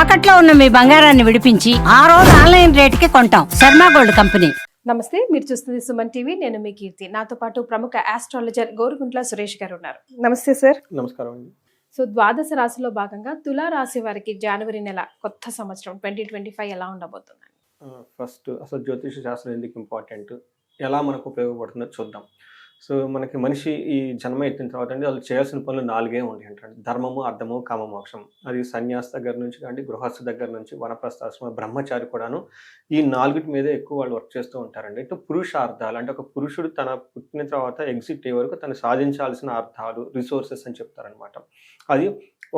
తాకట్లో ఉన్న మీ బంగారాన్ని విడిపించి ఆ రోజు ఆన్లైన్ రేటుకి కొంటాం. Sharma gold company. నమస్తే, మీరు చూస్తుంది సుమన్ టీవీ. నేను మీ కీర్తి. నాతో పాటు ప్రముఖ ఆస్ట్రాలజర్ గోరుగుంట్ల సురేష్ గారు ఉన్నారు. నమస్తే సార్. నమస్కారం అండి. సో ద్వాదశ రాశిలో భాగంగా తులా రాశి వారికి జనవరి నెల కొత్త సంవత్సరం 2025 ఎలా ఉండబోతుంది? ఫస్ట్ అసలు జ్యోతిష శాస్త్రం ఎందుకు ఇంపార్టెంట్, ఎలా మనకు ఉపయోగపడుతుందో చూద్దాం. సో మనకి మనిషి ఈ జన్మ ఎత్తిన తర్వాత అండి వాళ్ళు చేయాల్సిన పనులు 4 ఉంటాయి అంటే ధర్మము, అర్థము, కామ, మోక్షం. అది సన్యాస దగ్గర నుంచి కానీ గృహస్థ దగ్గర నుంచి వనప్రస్థాశ్రమ బ్రహ్మచారి కూడాను ఈ 4 మీదే ఎక్కువ వాళ్ళు వర్క్ చేస్తూ ఉంటారండి. అంటే పురుషార్థాలు అంటే ఒక పురుషుడు తన పుట్టిన తర్వాత ఎగ్జిట్ అయ్యే వరకు తను సాధించాల్సిన అర్థాలు, రిసోర్సెస్ అని చెప్తారనమాట. అది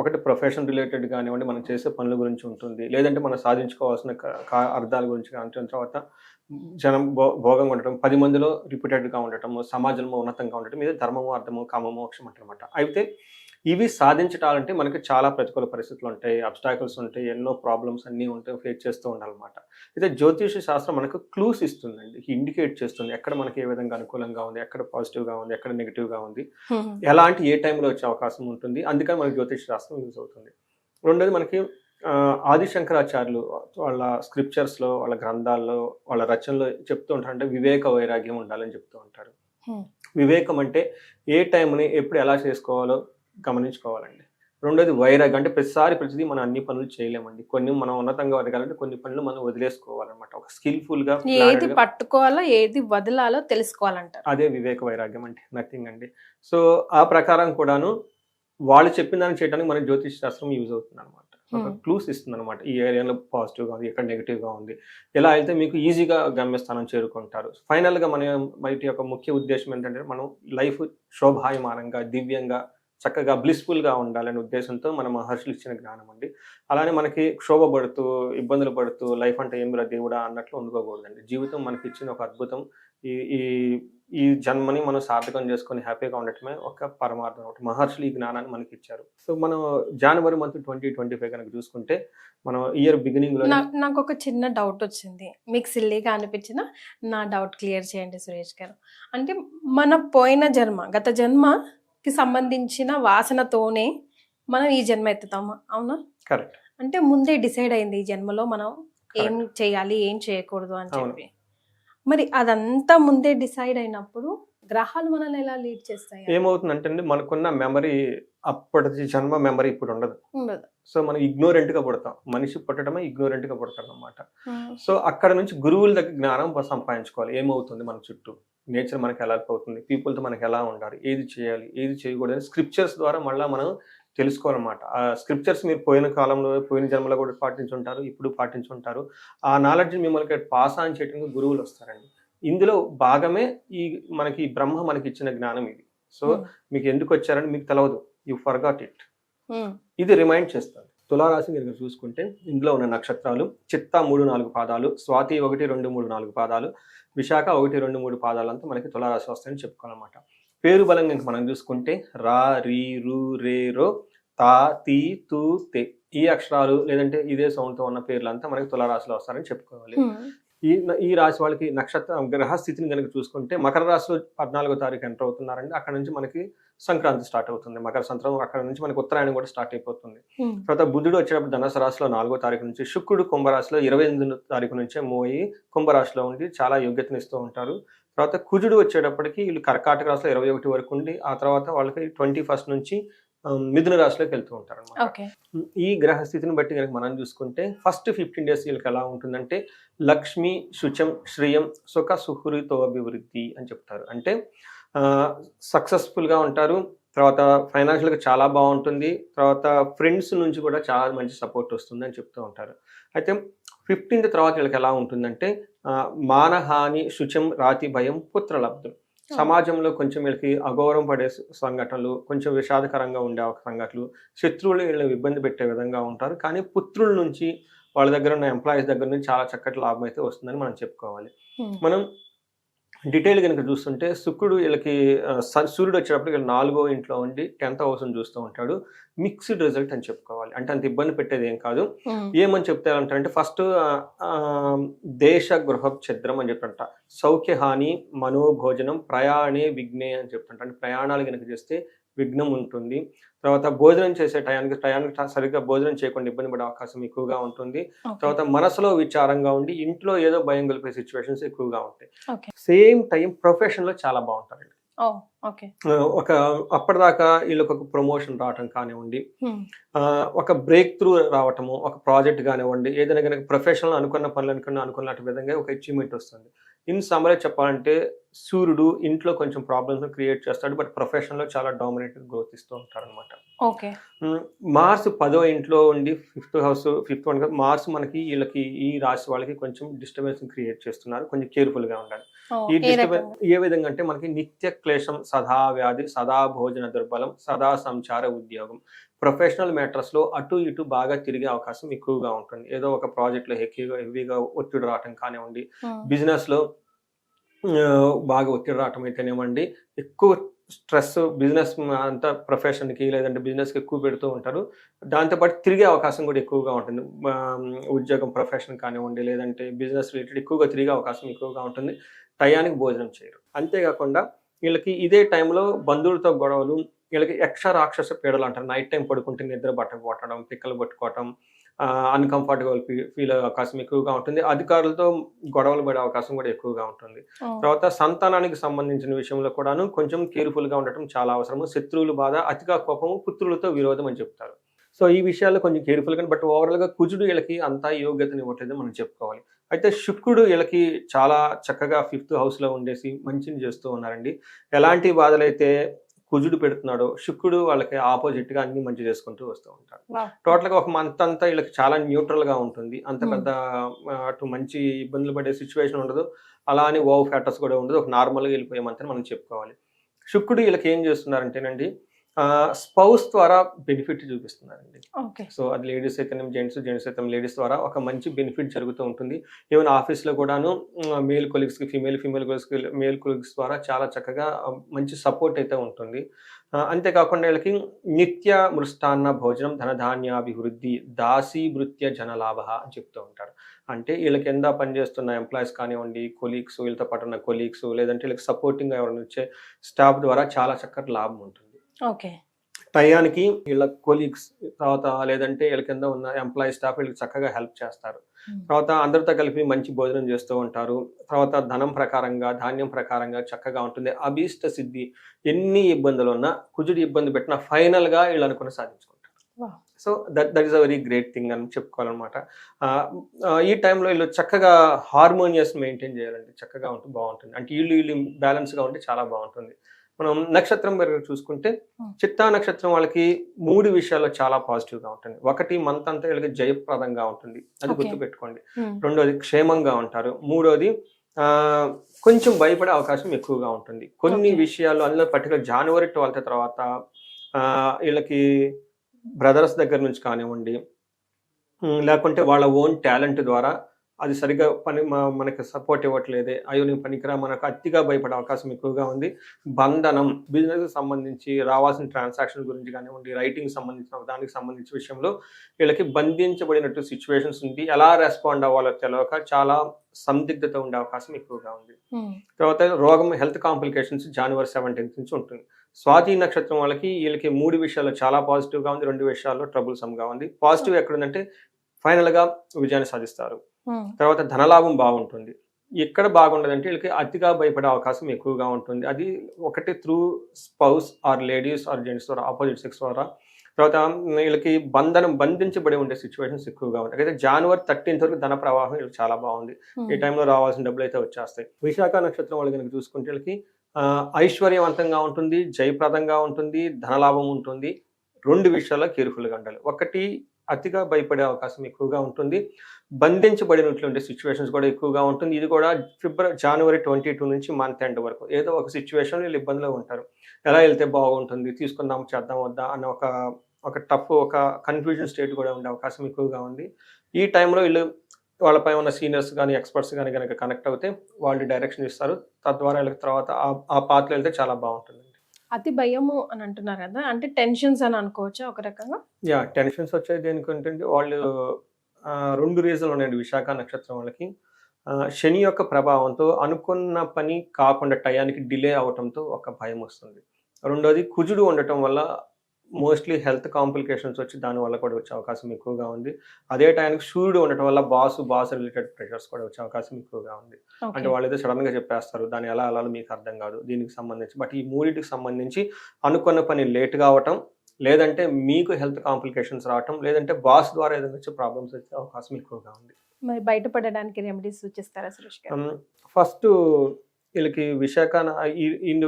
ఒకటి ప్రొఫెషన్ రిలేటెడ్ కానివ్వండి, మనం చేసే పనుల గురించి ఉంటుంది, లేదంటే మనం సాధించుకోవాల్సిన అర్థాల గురించి కానీ, తర్వాత జనం భోగంగా ఉండటం, 10 మందిలో రిపీటెడ్గా ఉండటం, సమాజంలో ఉన్నతంగా ఉండటం, ఇది ధర్మము, అర్థము, కామ, మోక్షం అంటారన్నమాట. అయితే ఇవి సాధించటాలంటే మనకి చాలా ప్రతికూల పరిస్థితులు ఉంటాయి, అబ్స్టాకిల్స్ ఉంటాయి, ఎన్నో ప్రాబ్లమ్స్ అన్నీ ఉంటాయి, ఫేస్ చేస్తూ ఉండాలన్నమాట. అయితే జ్యోతిష శాస్త్రం మనకు క్లూస్ ఇస్తుందండి, ఇండికేట్ చేస్తుంది ఎక్కడ మనకి ఏ విధంగా అనుకూలంగా ఉంది, ఎక్కడ పాజిటివ్గా ఉంది, ఎక్కడ నెగిటివ్గా ఉంది, ఎలాంటి ఏ టైంలో వచ్చే అవకాశం ఉంటుంది. అందుకని మనకి జ్యోతిష శాస్త్రం యూజ్ అవుతుంది. రెండోది మనకి ఆది శంకరాచార్యులు వాళ్ళ స్క్రిప్చర్స్లో, వాళ్ళ గ్రంథాల్లో, వాళ్ళ రచనలో చెప్తూ ఉంటారంటే వివేక వైరాగ్యం ఉండాలని చెప్తూ ఉంటారు. వివేకం అంటే ఏ టైంని ఎప్పుడు ఎలా చేసుకోవాలో గమనించుకోవాలండి. రెండోది వైరాగ్యం అంటే ప్రతిదీ మనం అన్ని పనులు చేయలేమండి. కొన్ని మనం ఉన్నతంగా ఎదగాలంటే కొన్ని పనులు మనం వదిలేసుకోవాలన్నమాట. ఒక స్కిల్ఫుల్గా ఏది పట్టుకోవాలో ఏది వదలాలో తెలుసుకోవాలంటారు. అదే వివేక వైరాగ్యం అంటే, నథింగ్ అండి. సో ఆ ప్రకారం కూడాను వాళ్ళు చెప్పిన దాన్ని చేయడానికి మనకి జ్యోతిష్ శాస్త్రం యూజ్ అవుతుంది అనమాట. ఒక క్లూస్ ఇస్తుంది అనమాట. ఈ ఏరియాలో పాజిటివ్గా ఉంది, ఎక్కడ నెగిటివ్గా ఉంది, ఎలా అయితే మీకు ఈజీగా గమ్యస్థానం చేరుకుంటారు. ఫైనల్గా మన యొక్క ముఖ్య ఉద్దేశం ఏంటంటే మనం లైఫ్ శోభాయమానంగా, దివ్యంగా, చక్కగా బ్లిస్ఫుల్గా ఉండాలనే ఉద్దేశంతో మన మహర్షులు ఇచ్చిన జ్ఞానం అండి. అలానే మనకి క్షోభపడుతూ, ఇబ్బందులు పడుతూ లైఫ్ అంటే ఏమిరా దేవుడా అన్నట్లు ఉండుకోకూడదండి. జీవితం మనకి ఇచ్చిన ఒక అద్భుతం. ఈ ఈ ఈ జన్మని మనం సార్థకం చేసుకొని హ్యాపీగా ఉండటమే ఒక పరమార్థం. ఒకటి మహర్షులు ఈ జ్ఞానాన్ని మనకి ఇచ్చారు. సో మనం జనవరి మంత్ 2025 కనుక చూసుకుంటే మనం ఇయర్ బిగినింగ్లో నాకు ఒక చిన్న డౌట్ వచ్చింది. మీకు సిల్లీగా అనిపించిన నా డౌట్ క్లియర్ చేయండి సురేష్ గారు. అంటే మన పోయిన జన్మ, గత జన్మకి సంబంధించిన వాసనతోనే మనం ఈ జన్మ ఎత్తుతాము, అవునా? కరెక్ట్. అంటే ముందే డిసైడ్ అయింది ఈ జన్మలో మనం ఏం చేయాలి, ఏం చేయకూడదు అని చెప్పి. మరి అదంతా ముందే డిసైడ్ అయినప్పుడు గ్రహాలు మనల్ని ఎలా లీడ్ చేస్తాయి? ఏమవుతుందంటే అండి, మనకున్న మెమరీ అప్పటి జన్మ మెమరీ ఇప్పుడు ఉండదు. సో మనం ఇగ్నోరెంట్గా పుడతాం. మనిషి పుట్టడమే ఇగ్నోరెంట్గా పుడతాడు అనమాట. సో అక్కడ నుంచి గురువుల దగ్గర జ్ఞానం సంపాదించుకోవాలి. ఏమవుతుంది మన చుట్టూ, నేచర్ మనకి ఎలా అవుతుంది, పీపుల్తో మనకి ఎలా ఉండాలి, ఏది చేయాలి, ఏది చేయకూడదు, స్క్రిప్చర్స్ ద్వారా మళ్ళీ మనం తెలుసుకోవాలన్నమాట. ఆ స్క్రిప్చర్స్ మీరు పోయిన కాలంలో, పోయిన జన్మలో కూడా పాటించుంటారు, ఇప్పుడు పాటించుంటారు. ఆ నాలెడ్జ్ మిమ్మల్ని పాస్ ఆన్ చేయడానికి గురువులు వస్తారండి. ఇందులో భాగమే మనకి బ్రహ్మ మనకి ఇచ్చిన జ్ఞానం ఇది. సో మీకు ఎందుకు వచ్చారని మీకు తెలవదు, యూ ఫర్గాట్ ఇట్. ఇది రిమైండ్ చేస్తారు. తులారాశి మీరు చూసుకుంటే ఇందులో ఉన్న నక్షత్రాలు చిత్త 3-4 పాదాలు, స్వాతి 1, 2, 3, 4 పాదాలు, విశాఖ 1, 2, 3 పాదాలంతా మనకి తులారాశి వస్తాయని చెప్పుకోవాలన్నమాట. పేరు బలం కనుక మనం చూసుకుంటే రా, రీ, రు, రే, రో, తా, తీ, తూ, తే, ఈ అక్షరాలు లేదంటే ఇదే సౌండ్తో ఉన్న పేర్లంతా మనకి తులారాశిలో వస్తారని చెప్పుకోవాలి. ఈ రాశి వాళ్ళకి నక్షత్ర గ్రహస్థితిని కనుక చూసుకుంటే మకర రాశిలో 14వ తారీఖు ఎంటర్ అవుతున్నారండి. అక్కడ నుంచి మనకి సంక్రాంతి స్టార్ట్ అవుతుంది, మకర సంక్రాంతి. అక్కడ నుంచి మనకి ఉత్తరాయణం కూడా స్టార్ట్ అయిపోతుంది. తర్వాత బుధుడు వచ్చేటప్పుడు ధనుసు రాశిలో 4వ తారీఖు నుంచి, శుక్రుడు కుంభరాశిలో 28వ తారీఖు నుంచే మోయి కుంభరాశిలో ఉండి చాలా యోగ్యతనిస్తూ ఉంటారు. తర్వాత కుజుడు వచ్చేటప్పటికి వీళ్ళు కర్కాటక రాశిలో 21 వరకు ఉండి, ఆ తర్వాత వాళ్ళకి 21 నుంచి మిథున రాశిలోకి వెళ్తూ ఉంటారు అనమాట. ఈ గ్రహ స్థితిని బట్టి కనుక మనం చూసుకుంటే ఫస్ట్ 15 డేస్ వీళ్ళకి ఎలా ఉంటుందంటే లక్ష్మి, శుచం, శ్రియం, సుఖ, సుహృతో అభివృద్ధి అని చెప్తారు. అంటే సక్సెస్ఫుల్గా ఉంటారు, తర్వాత ఫైనాన్షియల్గా చాలా బాగుంటుంది, తర్వాత ఫ్రెండ్స్ నుంచి కూడా చాలా మంచి సపోర్ట్ వస్తుంది అని చెప్తూ ఉంటారు. అయితే 15th తర్వాత వీళ్ళకి ఎలా ఉంటుందంటే మానహాని, శుచం, రాతి భయం, పుత్రలబ్ధం. సమాజంలో కొంచెం వీళ్ళకి అగౌరవం పడే సంఘటనలు, కొంచెం విషాదకరంగా ఉండే సంఘటనలు, శత్రువులు వీళ్ళని ఇబ్బంది పెట్టే విధంగా ఉంటారు. కానీ పుత్రుల నుంచి, వాళ్ళ దగ్గర ఉన్న ఎంప్లాయీస్ దగ్గర నుంచి చాలా చక్కటి లాభం అయితే వస్తుందని మనం చెప్పుకోవాలి. మనం డీటెయిల్ కనుక చూస్తుంటే శుక్రుడు వీళ్ళకి సూర్యుడు వచ్చేటప్పుడు వీళ్ళు 4వ ఇంట్లో ఉండి 10th హౌస్ని చూస్తూ ఉంటాడు. మిక్స్డ్ రిజల్ట్ అని చెప్పుకోవాలి. అంటే అంత ఇబ్బంది పెట్టేది ఏం కాదు. ఏమని చెప్తారంటే ఫస్ట్ దేశ గృహ ఛద్రం అని చెప్తుంట, సౌఖ్య హాని, మనోభోజనం, ప్రయాణే విఘ్నే అని చెప్తుంట. అంటే ప్రయాణాలు కనుక చేస్తే విఘ్నం ఉంటుంది. తర్వాత భోజనం చేసే టయానికి సరిగ్గా భోజనం చేయకుండా ఇబ్బంది పడే అవకాశం ఎక్కువగా ఉంటుంది. ఓకే. తర్వాత మనసులో విచారంగా ఉండి ఇంట్లో ఏదో భయం కలిపే సిచ్యువేషన్స్ ఎక్కువగా ఉంటాయి. ఓకే. సేమ్ టైం ప్రొఫెషన్‌లో చాలా బావుంటారండి. ఓహ్! ఓకే. ఒక అప్పటిదాకా వీళ్ళకొక ప్రమోషన్ రావటం కానివ్వండి, హ్మ్. ఒక బ్రేక్ త్రూ రావటము, ఒక ప్రాజెక్ట్ కానివ్వండి, ఏదైనా గనక ప్రొఫెషనల్ అనుకున్న పనులు అనుకున్నట్టు విధంగా ఒక అచీవ్‌మెంట్ వస్తుంది. ఇన్ సమ్మరీ చెప్పాలంటే సూర్యుడు ఇంట్లో కొంచెం ప్రాబ్లమ్స్‌ని క్రియేట్ చేస్తాడు. బట్ ప్రొఫెషన్‌లో చాలా డామినేటెడ్ గ్రోత్ ఇస్తూ ఉంటారనమాట. ఓకే. మార్స్ 10వ ఇంట్లో ఉండి ఫిఫ్త్ వన్ మార్స్ మనకి వీళ్ళకి ఈ రాశి వాళ్ళకి కొంచెం డిస్టర్బెన్స్ క్రియేట్ చేస్తున్నారు. కొంచెం కేర్‌ఫుల్‌గా ఉండాలి. ఓహ్! ఈ ఏ డిస్టర్బెన్స్ రకంగా? ఏ విధంగా అంటే మనకి నిత్య క్లేశం, సదా వ్యాధి, సదా భోజన దుర్బలం, సదా సంచార ఉద్యోగం. ప్రొఫెషనల్ మ్యాటర్స్‌లో అటు ఇటు బాగా తిరిగే అవకాశం ఎక్కువగా ఉంటుంది. ఏదో ఒక ప్రాజెక్ట్‌లో హెవీగా ఒత్తిడి రావటం కానివ్వండి, హ్మ్. బిజినెస్‌లో బాగా ఒత్తిడి రావటం అయితేనేమండి, ఎక్కువ స్ట్రెస్ బిజినెస్ అంతా ప్రొఫెషన్‌కి లేదంటే బిజినెస్‌కి ఎక్కువ పెడుతూ ఉంటారు. దాంతో పాటు తిరిగే అవకాశం కూడా ఎక్కువగా ఉంటుంది. ఉద్యోగం ప్రొఫెషన్ కానివ్వండి, లేదంటే బిజినెస్ రిలేటెడ్ ఎక్కువగా తిరిగే అవకాశం ఎక్కువగా ఉంటుంది. టయానికి భోజనం చేయరు. అంతేకాకుండా వీళ్ళకి ఇదే టైంలో బంధువులతో గొడవలు, వీళ్ళకి యక్ష రాక్షస పీడలు అంటారు. నైట్ టైమ్ పడుకుంటే నిద్ర పట్టకపోవటం, పిక్కలు పట్టుకోవటం, అన్‌కంఫర్టబుల్ ఫీల్ అయ్యే అవకాశం ఎక్కువగా ఉంటుంది. అధికారులతో గొడవలు పడే అవకాశం కూడా ఎక్కువగా ఉంటుంది. ఓహ్! తర్వాత సంతానానికి సంబంధించిన విషయంలో కూడాను కొంచెం కేర్‌ఫుల్‌గా ఉండటం చాలా అవసరము. శత్రువుల బాధ, అతిగా కోపము, పుత్రులతో విరోధం అని చెప్తారు. సో, ఈ విషయాల్లో కొంచెం కేర్‌ఫుల్‌గా బట్ ఓవరాల్‌గా కుజుడు వీళ్ళకి అంత యోగ్యతనివ్వట్లేదని మనం చెప్పుకోవాలి. అయితే శుక్రుడు వీళ్ళకి చాలా చక్కగా 5th హౌస్‌లో ఉండేసి మంచిని చేస్తూ ఉన్నారండి. ఎలాంటి బాధలైతే కుజుడు పెడుతున్నాడో, శుక్రుడు వాళ్ళకి ఆపోజిట్‌గా అన్నీ మంచి చేసుకుంటూ వస్తూ ఉంటాడు. వావ్! టోటల్‌గా ఒక మంత్ అంతా వీళ్ళకి చాలా న్యూట్రల్‌గా ఉంటుంది. అంత హ్మ్. పెద్ద అటు మంచి ఇబ్బందులు పడే సిట్యుయేషన్ ఉండదు. అలా అని వావ్ ఫ్యాక్టర్స్ కూడా ఉండదు. ఒక నార్మల్‌గా వెళ్ళిపోయే మంత్ అని మనం చెప్పుకోవాలి. శుక్రుడు వీళ్ళకి ఏం చేస్తున్నారంటేనండి, స్పౌస్ ద్వారా బెనిఫిట్ చూపిస్తున్నారండి. ఓకే. సో, అది లేడీస్ అయితేనేమి జెంట్స్ అయితే లేడీస్ ద్వారా ఒక మంచి బెనిఫిట్ జరుగుతూ ఉంటుంది. ఈవెన్ ఆఫీస్‌లో కూడాను మేల్ కొలీగ్స్‌కి, ఫీమేల్ కొలీగ్స్‌కి, మేల్ కొలీగ్స్ ద్వారా చాలా చక్కగా మంచి సపోర్ట్ అయితే ఉంటుంది. అంతేకాకుండా వీళ్ళకి నిత్య మృష్టాన్న భోజనం ధనధాన్యాభివృద్ధి దాసీభృత్య జనలాభః అని చెప్తూ ఉంటారు. అంటే వీళ్ళ కింద పనిచేస్తున్న ఎంప్లాయీస్ కానివ్వండి, కొలీగ్స్, వీళ్ళతో పాటు ఉన్న కొలీగ్స్ లేదంటే వీళ్ళకి సపోర్టింగ్‌గా ఎవరైనా వచ్చే స్టాఫ్ ద్వారా చాలా చక్కటి లాభం ఉంటుంది. ఓకే. టయానికి వీళ్ళ కొలీగ్స్ తర్వాత లేదంటే వీళ్ళ కింద ఉన్న ఎంప్లాయీ స్టాఫ్ వీళ్ళకి చక్కగా హెల్ప్ చేస్తారు. హ్మ్. తర్వాత అందరితో కలిపి మంచి భోజనం చేస్తూ ఉంటారు. తర్వాత ధనం ప్రకారంగా, ధాన్యం ప్రకారంగా చక్కగా ఉంటుంది. అభీష్ట సిద్ధి ఎన్ని ఇబ్బందులున్నా, కుజుడు ఇబ్బంది పెట్టినా ఫైనల్‌గా వీళ్ళు అనుకున్నది సాధించుకుంటారు. Wow! So, that is a very great thing అని చెప్పుకోవాలనమాట. ఆహ్, ఈ టైంలో వీళ్ళు చక్కగా హార్మోనియస్ మెయింటైన్ చేయాలండి. చక్కగా ఉంటే బావుంటుంది. అంటే వీళ్ళు బ్యాలెన్స్‌గా ఉంటే చాలా బావుంటుంది. మనం నక్షత్రం పరంగా చూసుకుంటే హ్మ్. చిత్తా నక్షత్రం వాళ్ళకి 3 విషయాల్లో చాలా పాజిటివ్‌గా ఉంటుంది. ఒకటి మంత్ అంతా వీళ్ళకి జయప్రదంగా ఉంటుంది. అది ఓకే. గుర్తుపెట్టుకోండి. హ్మ్. రెండోది క్షేమంగా ఉంటారు. మూడోది ఆహ్, కొంచెం భయపడే అవకాశం ఎక్కువగా ఉంటుంది. కొన్ని ఓకే. విషయాల్లో అందులో పర్టిక్యులర్ జనవరి 12 తర్వాత వీళ్ళకి బ్రదర్స్ దగ్గర నుంచి కానివ్వండి, లేకుంటే వాళ్ళ ఓన్ టాలెంట్ ద్వారా అది సరిగ్గా మనకి సపోర్ట్ ఇవ్వట్లేదే, అయ్యో! నేను పనికిరా మనకు అతిగా భయపడే అవకాశం ఎక్కువగా ఉంది. బంధనం బిజినెస్‌కి సంబంధించి రావాల్సిన ట్రాన్సాక్షన్ గురించి కానివ్వండి, రైటింగ్‌కి సంబంధించిన దానికి సంబంధించిన విషయంలో వీళ్ళకి బంధించబడినట్టు సిట్యుయేషన్స్ ఉంది. ఎలా రెస్పాండ్ అవ్వాలో తెలవక చాలా సందిగ్ధత ఉండే అవకాశం ఎక్కువగా ఉంది. హ్మ్. తర్వాత రోగం హెల్త్ కాంప్లికేషన్స్ జనవరి 17 నుంచి ఉంటుంది. స్వాతి నక్షత్రం వాళ్ళకి వీళ్ళకి 3 విషయాల్లో చాలా పాజిటివ్‌గా ఉంది. 2 విషయాల్లో ట్రబుల్సమ్‌గా ఉంది. పాజిటివ్ ఎక్కడుందంటే ఫైనల్‌గా విజయాన్ని సాధిస్తారు. హ్మ్. తర్వాత ధనలాభం బాగుంటుంది. ఎక్కడ బాగుండదంటే వీళ్ళకి అతిగా భయపడే అవకాశం ఎక్కువగా ఉంటుంది. అది ఒకటి through spouse are ladies are gents ద్వారా ఆపోజిట్ సెక్స్ ద్వారా. తర్వాత వీళ్ళకి బంధించబడి ఉండే సిట్యుయేషన్స్ ఎక్కువగా ఉంటాయి. అయితే జనవరి 13 వరకు ధన ప్రవాహం వీళ్ళకి చాలా బాగుంది. ఈ హ్మ్. టైంలో రావాల్సిన డబ్బులైతే వచ్చేస్తాయి. విశాఖ నక్షత్రం వాళ్ళు గనుక చూసుకుంటే వీళ్ళకి ఐశ్వర్యవంతంగా ఉంటుంది, జయప్రదంగా ఉంటుంది, ధనలాభం ఉంటుంది. 2 విషయాల్లో కేర్‌ఫుల్‌గా ఉండాలి. ఒకటి అతిగా భయపడే అవకాశం ఎక్కువగా ఉంటుంది. బంధించబడినటువంటి సిట్యుయేషన్స్ కూడా ఎక్కువగా ఉంటుంది. ఇది కూడా జనవరి 22 నుంచి మంత్ ఎండ్ వరకు. ఏదో ఒక సిట్యుయేషన్‌లో వీళ్ళు ఇబ్బందిలో ఉంటారు. ఎలా ఎళ్తే బాగుంటుంది? తీసుకుందాం, చేద్దాం, వద్దా? అన్న ఒక ఒక కన్‌ఫ్యూజన్ స్టేట్ కూడా ఉండే అవకాశం ఎక్కువగా ఉంది. ఈ టైంలో వీళ్ళు వాళ్ళపై ఉన్న సీనియర్స్ గాని, ఎక్స్‌పర్ట్స్ గాని గనక కనెక్ట్ అవుతే వాళ్ళు డైరెక్షన్ ఇస్తారు. తద్వారా వీళ్ళకి తర్వాత ఆ పాత్‌లో ఎళ్తే చాలా బావుంటుందండి. అతి భయము అని అంటున్నారు గదా! అంటే టెన్షన్స్ అని అనుకోవచ్చా ఒక రకంగా? యాహ్! టెన్షన్స్ వచ్చేది దేనికంటే వాళ్ళు 2 రీజన్‌లు ఉన్నాయండి విశాఖ నక్షత్రం వాళ్ళకి. శని యొక్క ప్రభావంతో అనుకున్న పని కాకుండా టయానికి డిలే అవ్వటంతో ఒక భయమొస్తుంది. రెండోది కుజుడు ఉండటం వల్ల మోస్ట్లీ హెల్త్ కాంప్లికేషన్స్ వచ్చి దానివల్ల కూడా వచ్చే అవకాశం ఎక్కువగా ఉంది. అదే టైంకి సూర్యుడు ఉండటం వల్ల బాస్ రిలేటెడ్ ప్రెషర్స్ కూడా వచ్చే అవకాశం ఎక్కువగా ఉంది. అంటే వాళ్ళు ఏదో సడన్గా చెప్పేస్తారు, దాన్ని ఎలా అలా మీకు అర్థం కాదు దీనికి సంబంధించి. బట్ ఈ మూడింటికి సంబంధించి అనుకున్న పని లేట్ కావటం, లేదంటే మీకు హెల్త్ కాంప్లికేషన్స్ రావటం, లేదంటే బాస్ ద్వారా ఏదైనా వచ్చే ప్రాబ్లమ్స్ వచ్చే అవకాశం ఎక్కువగా ఉంది. మరి బయటపడడానికి రెమెడీస్ సూచిస్తారా సురేష్ గారు? ఫస్ట్ వీళ్ళకి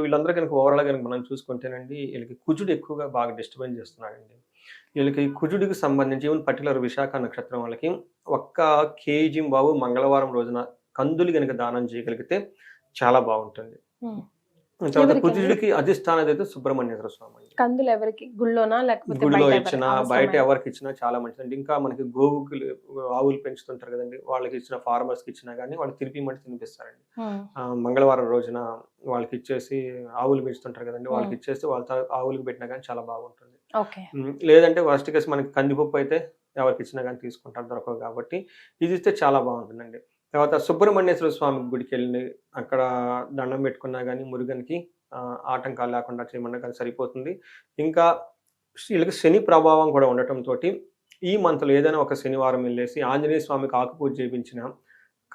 వీళ్ళందరూ కనుక ఓవరాల్ కనుక మనం చూసుకుంటేనండి, వీళ్ళకి కుజుడు ఎక్కువగా బాగా డిస్టర్బెన్స్ చేస్తున్నాడండి. వీళ్ళకి కుజుడికి సంబంధించి ఈవెన్ పర్టికులర్ విశాఖ నక్షత్రం వాళ్ళకి 1 కేజీ బాబు మంగళవారం రోజున కందులు కనుక దానం చేయగలిగితే చాలా బాగుంటుంది. తర్వాత కుజుడికి అధిష్టానది అయితే సుబ్రహ్మణ్యేశ్వర స్వామి. కందులు ఎవరికి? గుళ్ళోనా లేకపోతే గుడిలో ఇచ్చినా బయట ఎవరికి ఇచ్చినా చాలా మంచిదండి. ఇంకా మనకి గోవుకి ఆవులు పెంచుతుంటారు కదండి, వాళ్ళకి ఇచ్చిన ఫార్మర్స్ కి ఇచ్చినా కానీ వాళ్ళు తినిపిమంటే తినిపిస్తారండి. మంగళవారం రోజున వాళ్ళకి ఇచ్చేసి, ఆవులు పెంచుతుంటారు కదండి వాళ్ళకి ఇచ్చేసి వాళ్ళ ఆవులకు పెట్టినా కానీ చాలా బాగుంటుంది. లేదంటే వర్స్ట్ కేసు మనకి కందిపప్పు అయితే ఎవరికి ఇచ్చినా కానీ తీసుకుంటారు, దొరకవు కాబట్టి ఇది ఇస్తే చాలా బాగుంటుందండి. తర్వాత సుబ్రహ్మణ్యేశ్వర స్వామి గుడికి వెళ్ళి అక్కడ దండం పెట్టుకున్నా కానీ మురుగన్కి ఆటంకాలు లేకుండా చేయమన్నా కానీ సరిపోతుంది. ఇంకా వీళ్ళకి శని ప్రభావం కూడా ఉండటంతో ఈ మంత్లో ఏదైనా ఒక శనివారం వెళ్ళేసి ఆంజనేయ స్వామికి ఆకుపూజ చేయించిన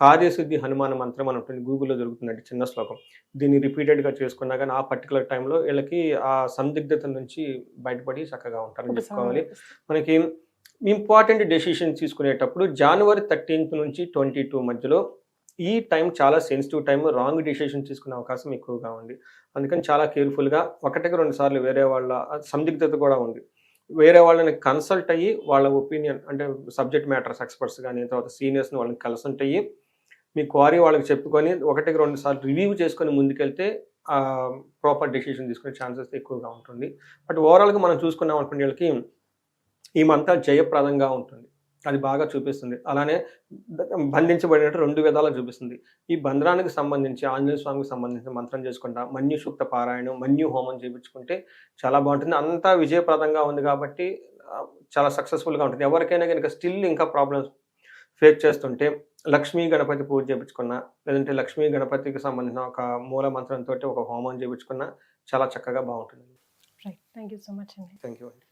కార్యసిద్ధి హనుమాన మంత్రం అని ఉంటుంది, గూగుల్లో దొరుకుతుందండి, చిన్న శ్లోకం. దీన్ని రిపీటెడ్గా చేసుకున్నా కానీ ఆ పర్టికులర్ టైంలో వీళ్ళకి ఆ సందిగ్ధత నుంచి బయటపడి చక్కగా ఉంటారని చెప్పుకోవాలి. మనకి ఇంపార్టెంట్ డెసిషన్ తీసుకునేటప్పుడు జనవరి 13 నుంచి 22 మధ్యలో ఈ టైం చాలా సెన్సిటివ్ టైం, రాంగ్ డెసిషన్ తీసుకునే అవకాశం ఎక్కువగా ఉంది. అందుకని చాలా కేర్ఫుల్గా 1-2 సార్లు వేరే వాళ్ళ సందిగ్ధత కూడా ఉంది, వేరే వాళ్ళని కన్సల్ట్ అయ్యి వాళ్ళ ఒపీనియన్ అంటే సబ్జెక్ట్ మ్యాటర్స్ ఎక్స్పర్ట్స్ కానీ తర్వాత సీనియర్స్ని వాళ్ళని కన్సల్ట్ అయ్యి మీ క్వారీ వాళ్ళకి చెప్పుకొని 1-2 సార్లు రివ్యూ చేసుకొని ముందుకెళ్తే ప్రాపర్ డెసిషన్ తీసుకునే ఛాన్సెస్ ఎక్కువగా ఉంటుంది. బట్ ఓవరాల్గా మనం చూసుకున్నాం అనుకునే వాళ్ళకి ఈ మంత్రం జయప్రదంగా ఉంటుంది, అది బాగా చూపిస్తుంది. అలానే బంధించబడినట్టు 2 విధాలా చూపిస్తుంది. ఈ బంధనానికి సంబంధించి ఆంజనేయ స్వామికి సంబంధించిన మంత్రం చేసుకుంటా మన్యు సూక్త పారాయణం, మన్యు హోమం చేయించుకుంటే చాలా బాగుంటుంది. అంతా విజయప్రదంగా ఉంది కాబట్టి చాలా సక్సెస్ఫుల్గా ఉంటుంది. ఎవరికైనా కనుక స్టిల్ ఇంకా ప్రాబ్లమ్స్ ఫేస్ చేస్తుంటే లక్ష్మీ గణపతి పూజ చేయించుకున్నా, లేదంటే లక్ష్మీ గణపతికి సంబంధించిన ఒక మూల మంత్రంతో ఒక హోమం చేయించుకున్నా చాలా చక్కగా బాగుంటుంది. Right, thank you so much అండి. థ్యాంక్ యూ అండి.